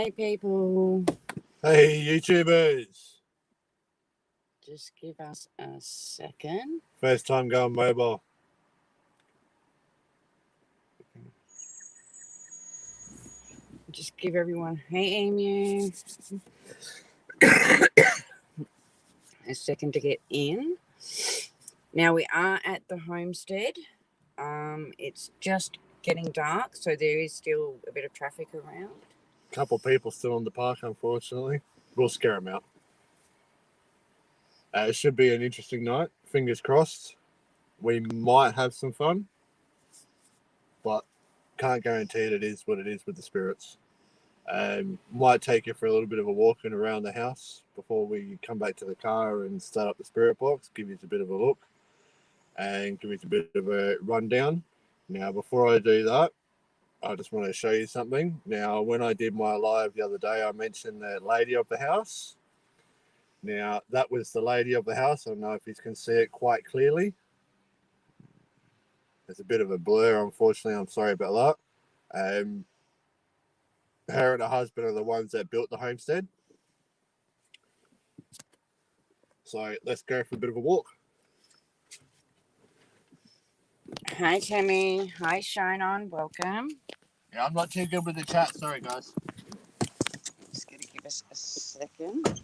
Hey, people. Hey, YouTubers. Just give us a second. First time going mobile. Just give everyone, hey, Emu, a second to get in. Now, we are at the homestead. It's just getting dark, so there is still a bit of traffic around. A couple of people still in the park, unfortunately. We'll scare them out. It should be an interesting night. Fingers crossed. We might have some fun, but can't guarantee it is what it is with the spirits. Might take you for a little bit of a walk and around the house before we come back to the car and start up the spirit box, give you a bit of a look and give you a bit of a rundown. Now, before I do that, I just want to show you something. Now, when I did my live the other day, I mentioned the lady of the house. Now, that was the lady of the house. I don't know if you can see it quite clearly. There's a bit of a blur, unfortunately. I'm sorry about that. Her and her husband are the ones that built the homestead. So let's go for a bit of a walk. Hi, Tammy. Hi, Shine On. Welcome. Yeah, I'm not too good with the chat. Sorry, guys. Just going to give us a second.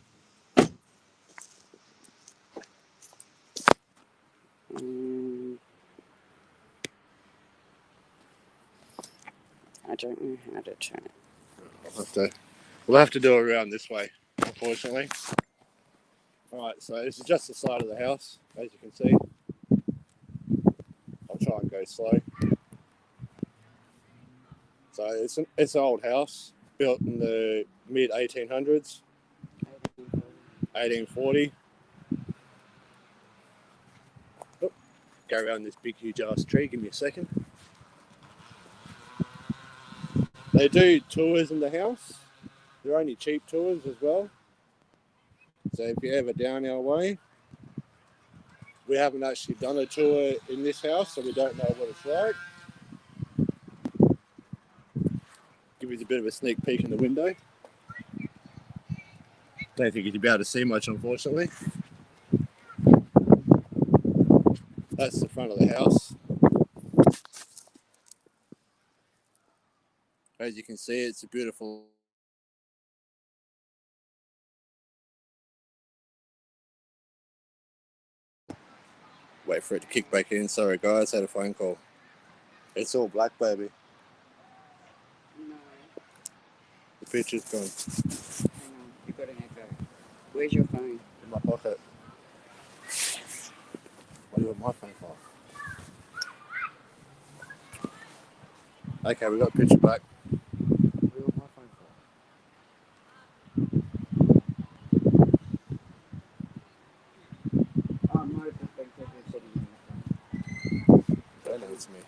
I don't know how to turn it. We'll have to do it around this way, unfortunately. Alright, so this is just the side of the house, as you can see. I'll try and go slow. So it's an old house, built in the mid-1800s, 1840. Oh, go around this big, huge ass tree, give me a second. They do tours in the house. They're only cheap tours as well. So if you're ever down our way, we haven't actually done a tour in this house, so we don't know what it's like. Give you a bit of a sneak peek in the window. Don't think you'd be able to see much, unfortunately. That's the front of the house. As you can see, it's a beautiful. Wait for it to kick back in. Sorry, guys, had a phone call. It's all black, baby. No. The picture's gone. Hang on. You've got an echo. Where's your phone? In my pocket. What do you want my phone for? Okay, we got the picture back. What do you want my phone for? Oh, no, it's been sitting in the phone. Don't know it's me.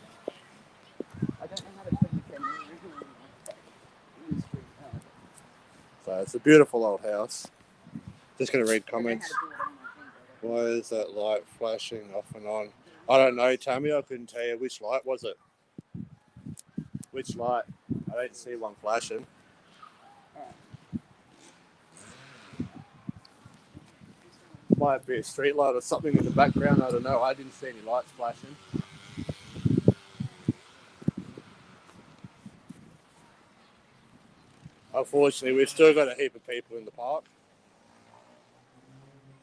I don't know how to turn the camera on. So it's a beautiful old house. Just going to read comments. Why is that light flashing off and on? I don't know, Tammy. I couldn't tell you which light was it. Which light? I don't see one flashing. Might be a street light or something in the background. I don't know. I didn't see any lights flashing. Unfortunately, we've still got a heap of people in the park.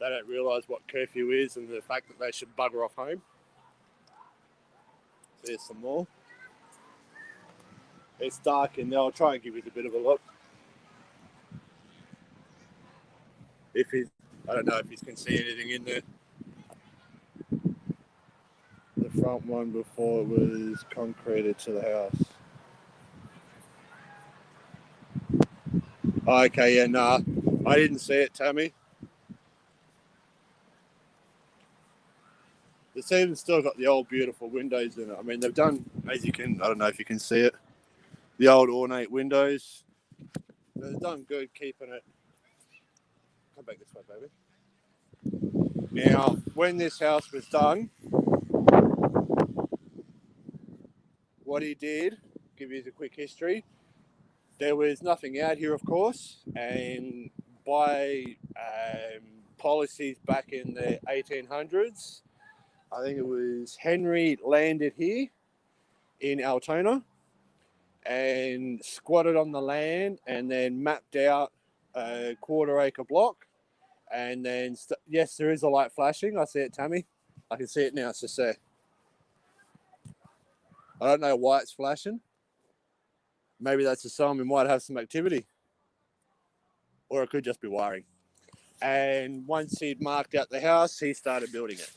They don't realise what curfew is and the fact that they should bugger off home. There's some more. It's dark in there. I'll try and give you a bit of a look. I don't know if you can see anything in there. The front one before it was concreted to the house. Okay, yeah, nah. I didn't see it, Tammy. It's even still got the old beautiful windows in it. I mean, they've done, as you can, I don't know if you can see it, the old ornate windows. They've done good keeping it. Come back this way, baby. Now, when this house was done, what he did, give you the quick history, there was nothing out here, of course, and by policies back in the 1800s, I think it was Henry landed here in Altona and squatted on the land and then mapped out a quarter-acre block. And then, yes, there is a light flashing. I see it, Tammy. I can see it now. It's just there. I don't know why it's flashing. Maybe that's a sign we might have some activity. Or it could just be wiring. And once he'd marked out the house, he started building it.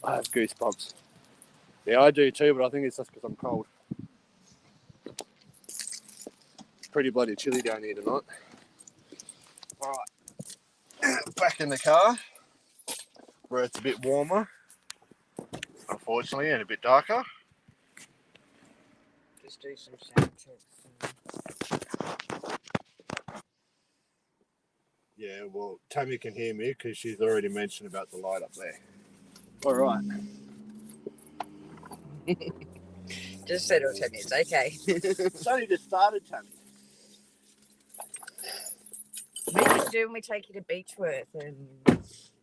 I have goosebumps. Yeah, I do too, but I think it's just because I'm cold. It's pretty bloody chilly down here tonight. All right, back in the car, where it's a bit warmer, unfortunately, and a bit darker. Just do some sound checks. Yeah, well, Tammy can hear me because she's already mentioned about the light up there. All right. Just settle, Tammy. It's okay. It's only just started, Tammy. Maybe we do when we take you to Beechworth and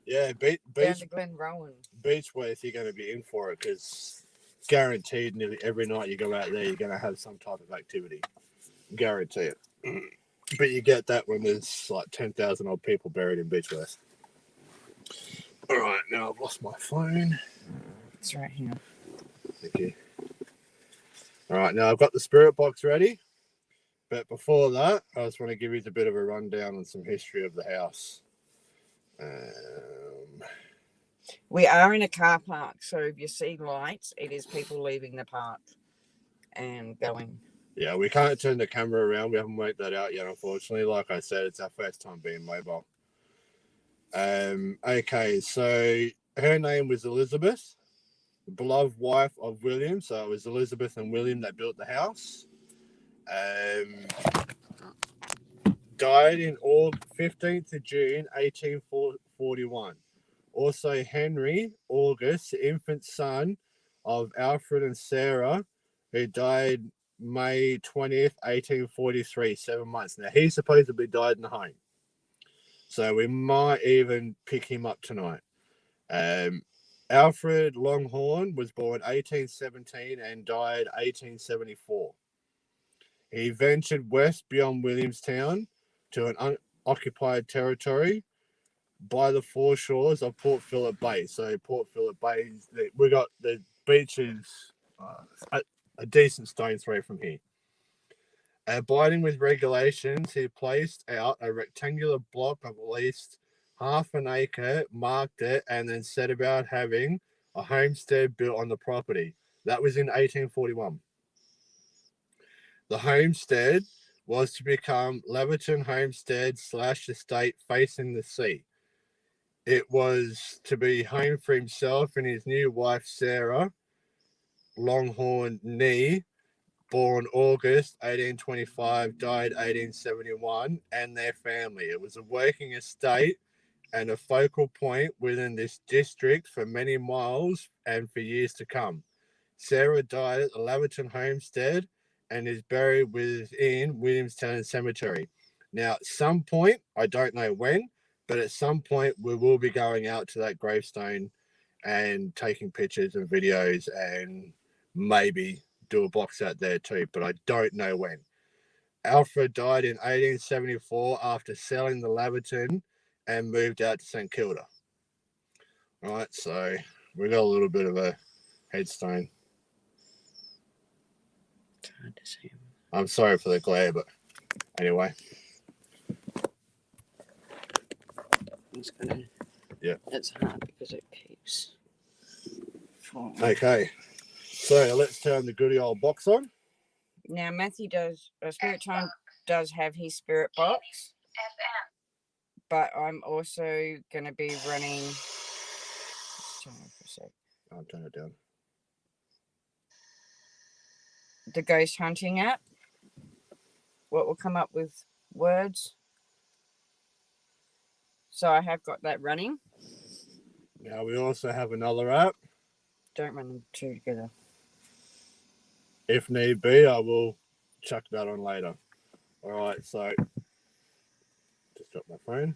Yeah, down to Glen Rowan. Beechworth, you're going to be in for it because guaranteed nearly every night you go out there, you're going to have some type of activity. Guarantee it. But you get that when there's like 10,000 odd people buried in Beechworth. All right, now I've lost my phone. It's right here. Thank you. All right, now I've got the spirit box ready. But before that, I just want to give you a bit of a rundown on some history of the house. We are in a car park, so if you see lights, it is people leaving the park and going. Yeah, we can't turn the camera around. We haven't worked that out yet, unfortunately. Like I said, it's our first time being mobile. Okay, so her name was Elizabeth, the beloved wife of William. So it was Elizabeth and William that built the house. Died in 15th of June, 1841. Also, Henry August, the infant son of Alfred and Sarah, who died May 20th, 1843, 7 months. Now, he supposedly died in the home. So we might even pick him up tonight. Alfred Longhorn was born 1817 and died 1874. He ventured west beyond Williamstown to an unoccupied territory by the foreshores of Port Phillip Bay. So Port Phillip Bay, we got the beaches a decent stone's throw from here. Abiding with regulations, he placed out a rectangular block of at least half an acre, marked it, and then set about having a homestead built on the property. That was in 1841. The homestead was to become Leverton Homestead / estate facing the sea. It was to be home for himself and his new wife, Sarah Longhorn Nee, born August 1825, died 1871, and their family. It was a working estate and a focal point within this district for many miles and for years to come. Sarah died at the Leverton Homestead and is buried within Williamstown Cemetery. Now, at some point, I don't know when, but at some point we will be going out to that gravestone and taking pictures and videos and maybe do a box out there too, but I don't know when. Alfred died in 1874 after selling the Leverton and moved out to St Kilda. All right, so we got a little bit of a headstone. It's hard to see. I'm sorry for the glare, but anyway. It's gonna. Yeah. It's hard because it keeps falling. Okay, so let's turn the goody old box on. Now Matthew does. Spirit Time does have his spirit box, but I'm also gonna be running. Let's turn it off for a sec. I'll turn it down. The ghost hunting app. What will come up with words. So I have got that running. Now we also have another app. don't run them two together. If need be, I will chuck that on later. All right, so just drop my phone.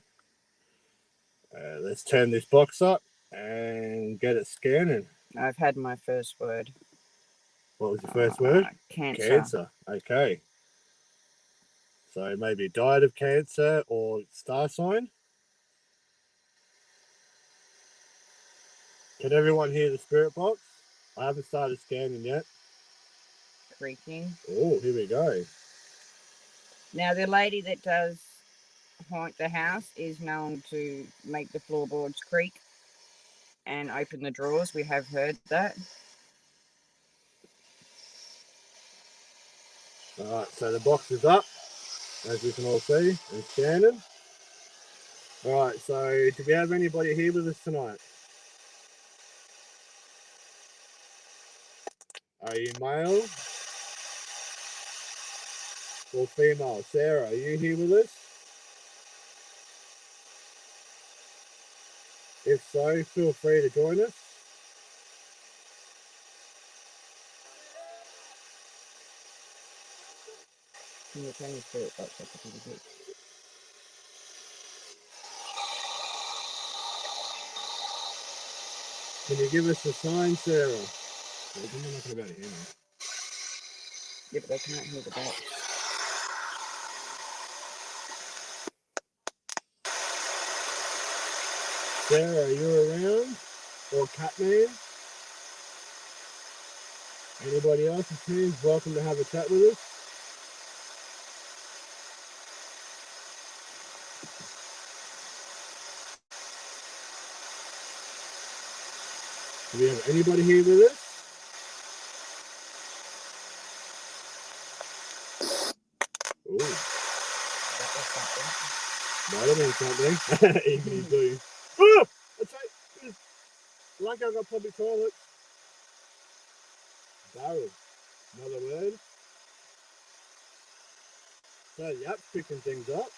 Let's turn this box up and get it scanning. I've had my first word. What was your first word? Cancer. Cancer. Okay. So maybe died of cancer or star sign. Can everyone hear the spirit box? I haven't started scanning yet. Creaking. Oh, here we go. Now, the lady that does haunt the house is known to make the floorboards creak and open the drawers. We have heard that. All right, so the box is up, as you can all see, and scanning. All right, so do we have anybody here with us tonight? Are you male or female? Sarah, are you here with us? If so, feel free to join us. Can you turn the spirit box up a little bit? Can you give us a sign, Sarah? I'm not about it here, man. Yeah, but they can't hear the box. Sarah, are you around? Or Catman? Anybody else who's welcome to have a chat with us? Do we have anybody here with us? Ooh. That was something. Might have been something. Evening blue. Oh! That's right. Like I got public toilets. Barrel. Another word. So, yep, picking things up.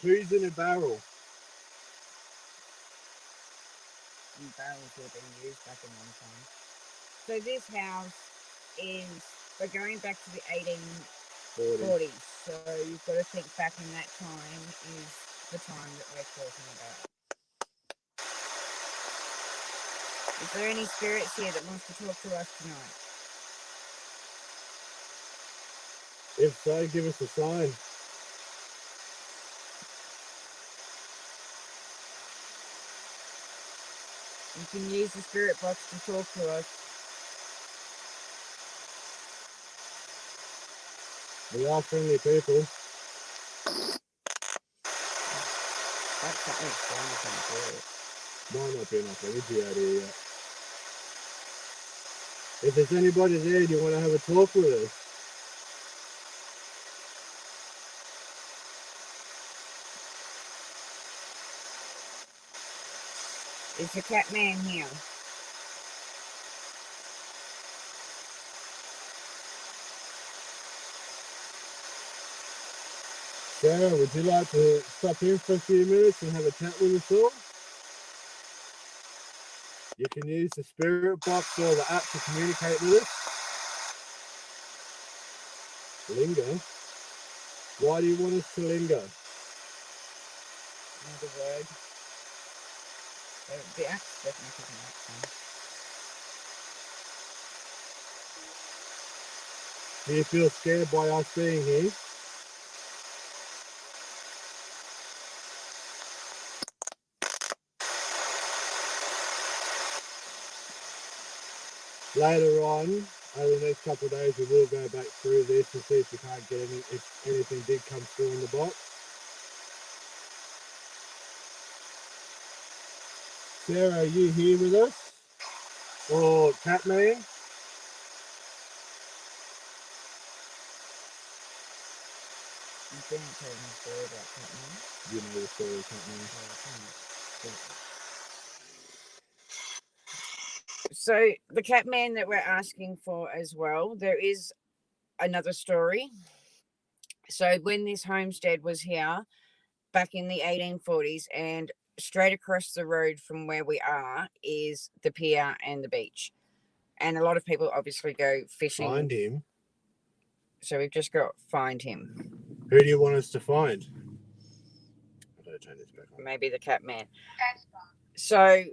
Who's in a barrel? And barrels were being used back in one time. So this house is, we're going back to the 1840s. So you've got to think back in that time is the time that we're talking about. Is there any spirits here that wants to talk to us tonight? If so, give us a sign. You can use the spirit box to talk to us. We are friendly people. That's something stronger than spirit. Might not be enough energy out here yet. If there's anybody there, do you want to have a talk with us? Is the cat man here? Sarah, would you like to stop in for a few minutes and have a chat with us all? You can use the spirit box or the app to communicate with us. Linger? Why do you want us to linger? Another word. The app's definitely picking up some. Do you feel scared by us being here? Later on, over the next couple of days, we will go back through this and see if we can't get if anything did come through in the box. Sarah, are you here with us? Or Catman? You didn't tell me a story about cat man. You know the story of Catman. So the cat man that we're asking for as well, there is another story. So when this homestead was here back in the 1840s, and straight across the road from where we are is the pier and the beach. And a lot of people obviously go fishing. Find him. So we've just got find him. Who do you want us to find? I gotta turn this back on. Maybe the cat man. So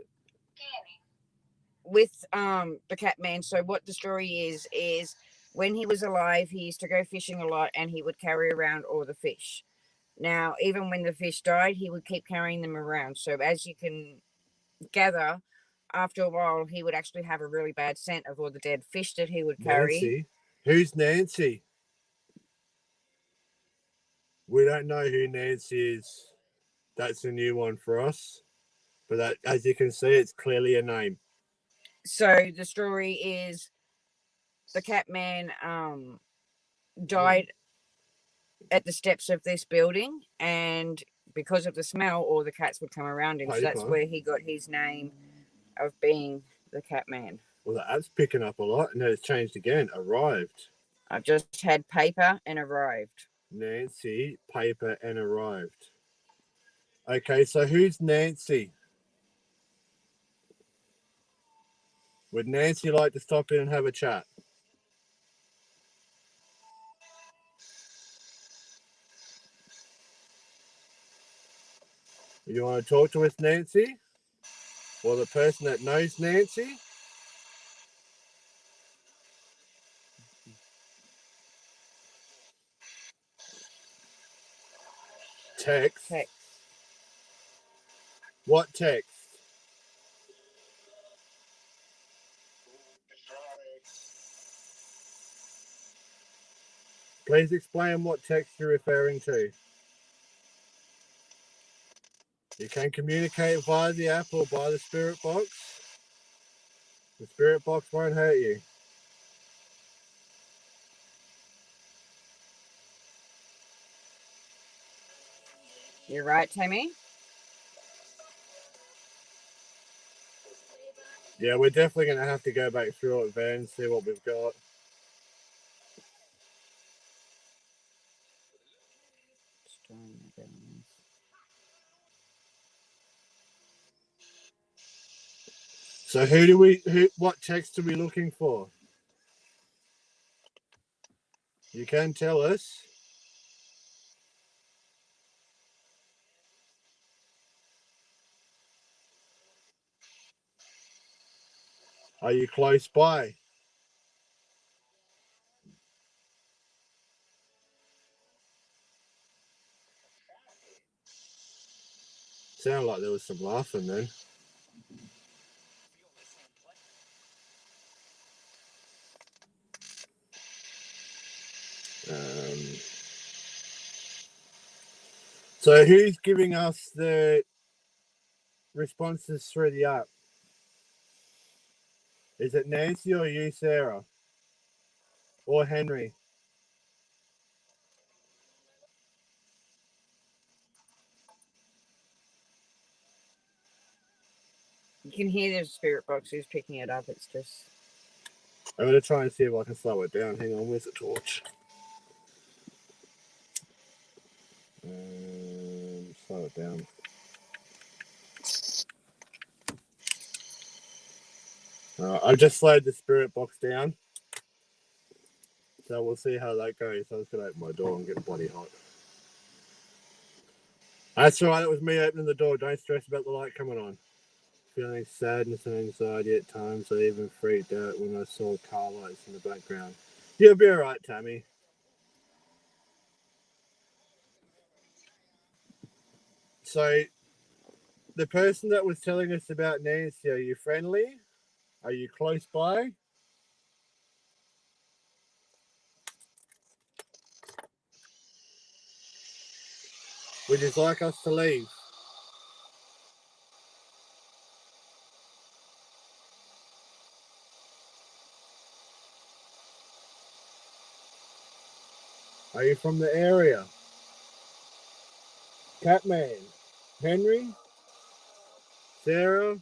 with the cat man, so what the story is when he was alive, he used to go fishing a lot and he would carry around all the fish. Now, even when the fish died, he would keep carrying them around. So as you can gather, after a while, he would actually have a really bad scent of all the dead fish that he would carry. Nancy? Who's Nancy? We don't know who Nancy is. That's a new one for us. But that, as you can see, it's clearly a name. So the story is the cat man died at the steps of this building, and because of the smell, all the cats would come around him. So that's where he got his name of being the cat man. Well, the app's picking up a lot, and then it's changed again. Arrived. I've just had paper and arrived. Nancy, paper, and arrived. Okay, so who's Nancy? Would Nancy like to stop in and have a chat? You want to talk to us, Nancy? Or the person that knows Nancy? Text. What text? Please explain what text you're referring to. You can communicate via the app or by the spirit box. The spirit box won't hurt you. You're right, Tammy. Yeah, we're definitely going to have to go back through it, Van, and see what we've got. So what text are we looking for? You can tell us. Are you close by? Sounded like there was some laughing then. So who's giving us the responses through the app? Is it Nancy or you, Sarah? Or Henry? You can hear the spirit box who's picking it up. It's just... I'm going to try and see if I can slow it down. Hang on, where's the torch? Slow it down. I've just slowed the spirit box down. So we'll see how that goes. So I was going to open my door and get bloody hot. That's all right. It was me opening the door. Don't stress about the light coming on. Feeling sadness and anxiety at times. I even freaked out when I saw car lights in the background. You'll be all right, Tammy. So, the person that was telling us about Nancy, are you friendly? Are you close by? Would you like us to leave? Are you from the area? Catman? Henry? Sarah?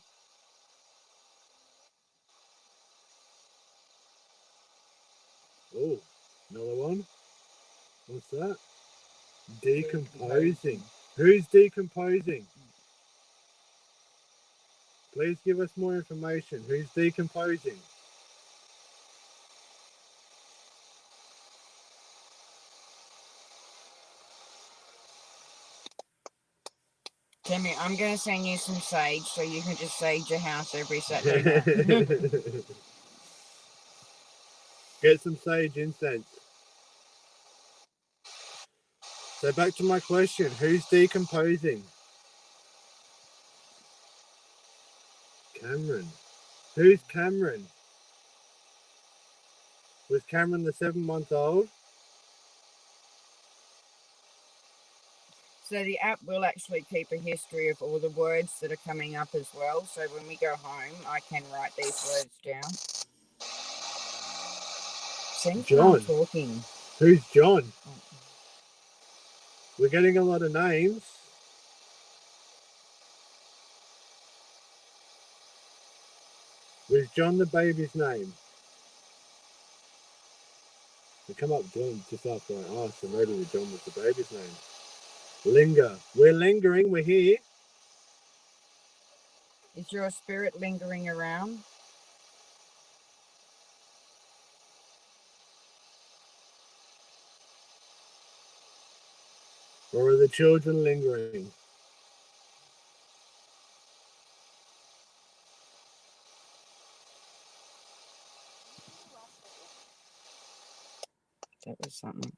Oh, another one. What's that? Decomposing. Who's decomposing? Please give us more information. Who's decomposing? Timmy, I'm going to send you some sage so you can just sage your house every Saturday night. Get some sage incense. So back to my question. Who's decomposing? Cameron. Who's Cameron? Was Cameron the 7-month-old? So the app will actually keep a history of all the words that are coming up as well. So when we go home, I can write these words down. Seems John. I'm talking. Who's John? Oh. We're getting a lot of names. Was John the baby's name? We come up John just after I asked, and maybe John was the baby's name. Linger. We're lingering. We're here. Is your spirit lingering around? Or are the children lingering? That was something.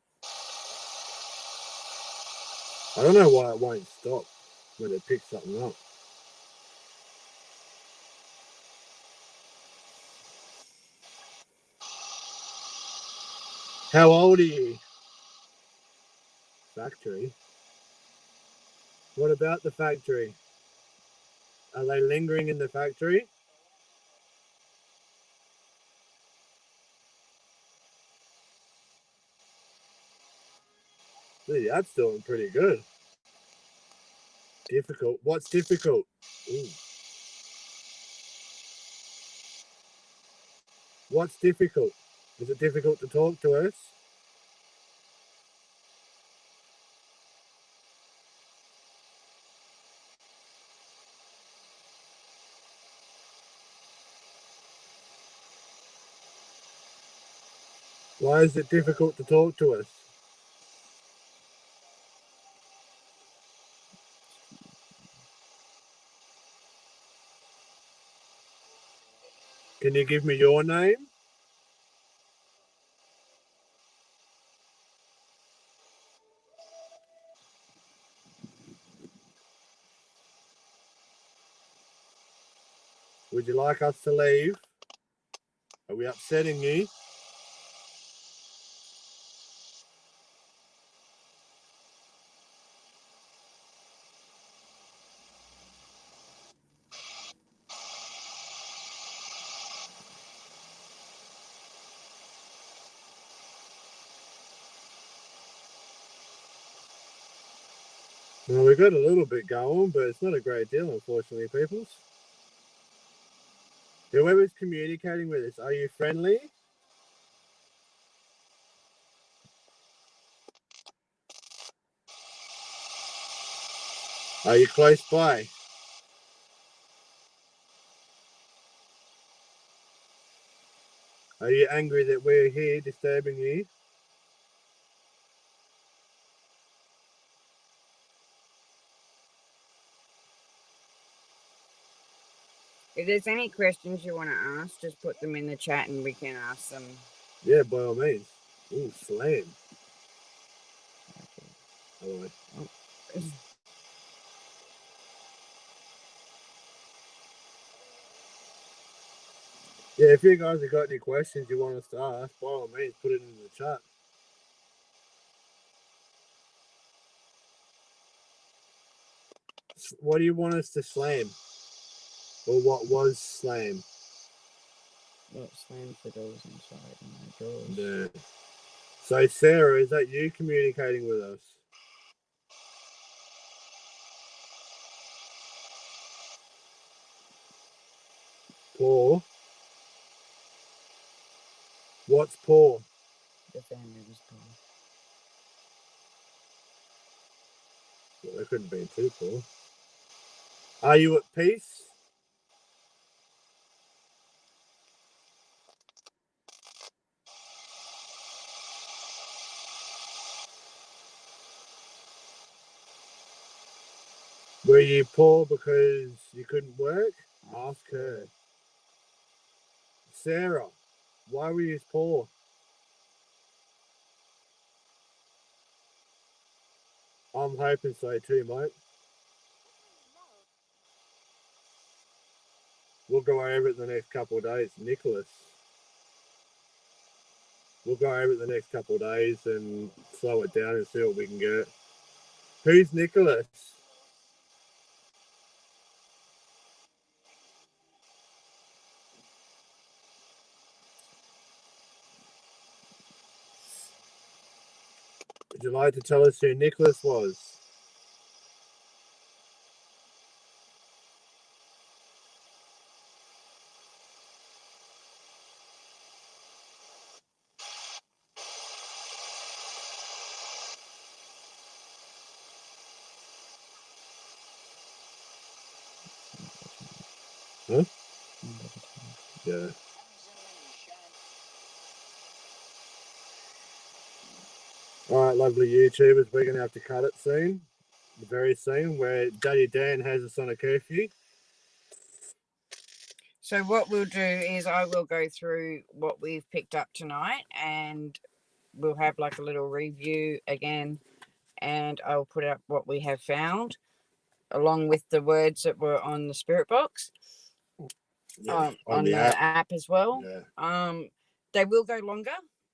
I don't know why it won't stop when it picks something up. How old are you? Factory? What about the factory? Are they lingering in the factory? The app's doing pretty good. Difficult. What's difficult? Ooh. What's difficult? Is it difficult to talk to us? Why is it difficult to talk to us? Can you give me your name? Would you like us to leave? Are we upsetting you? Well, we got a little bit going, but it's not a great deal, unfortunately, peoples. Whoever's communicating with us, are you friendly? Are you close by? Are you angry that we're here disturbing you? If there's any questions you want to ask, just put them in the chat and we can ask them. Yeah, by all means. Ooh, slam. Hello. Oh. Yeah, if you guys have got any questions you want us to ask, by all means, put it in the chat. What do you want us to slam? Or what was slam? What slam for doors inside my doors? Yeah. So, Sarah, is that you communicating with us? Paul? What's Paul? The family was Paul. Well, there couldn't be two Paul. Are you at peace? Were you poor because you couldn't work? Ask her. Sarah, why were you poor? I'm hoping so too, mate. We'll go over it the next couple of days. Nicholas. We'll go over it the next couple of days and slow it down and see what we can get. Who's Nicholas? Would you like to tell us who Nicholas was? Huh? Yeah. All right, lovely YouTubers, we're going to have to cut it soon. Very soon, where Daddy Dan has us on a curfew. So what we'll do is I will go through what we've picked up tonight, and we'll have like a little review again, and I'll put up what we have found along with the words that were on the spirit box. Yeah, on the app as well. Yeah. They will go longer,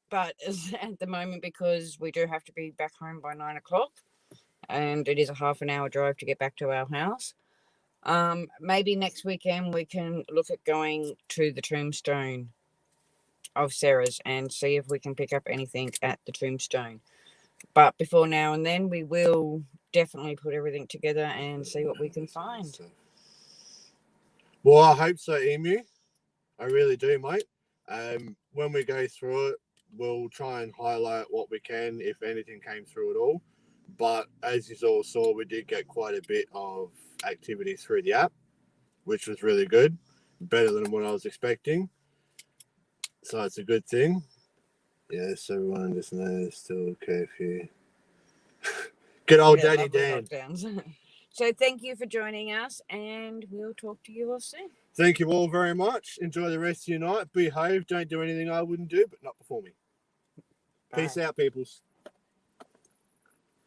but at the moment, because we do have to be back home by 9 o'clock, and it is a half an hour drive to get back to our house. Maybe next weekend we can look at going to the tombstone of Sarah's and see if we can pick up anything at the tombstone. But before now and then, we will definitely put everything together and see what we can find. Well, I hope so, Emu. I really do, mate. When we go through it, we'll try and highlight what we can, if anything came through at all. But as you all saw, we did get quite a bit of activity through the app, which was really good. Better than what I was expecting. So it's a good thing. Yes, everyone just knows still curfew. Good old Daddy Dan. So thank you for joining us, and we'll talk to you all soon. Thank you all very much. Enjoy the rest of your night. Behave. Don't do anything I wouldn't do, but not before me. Bye. Peace out, peoples.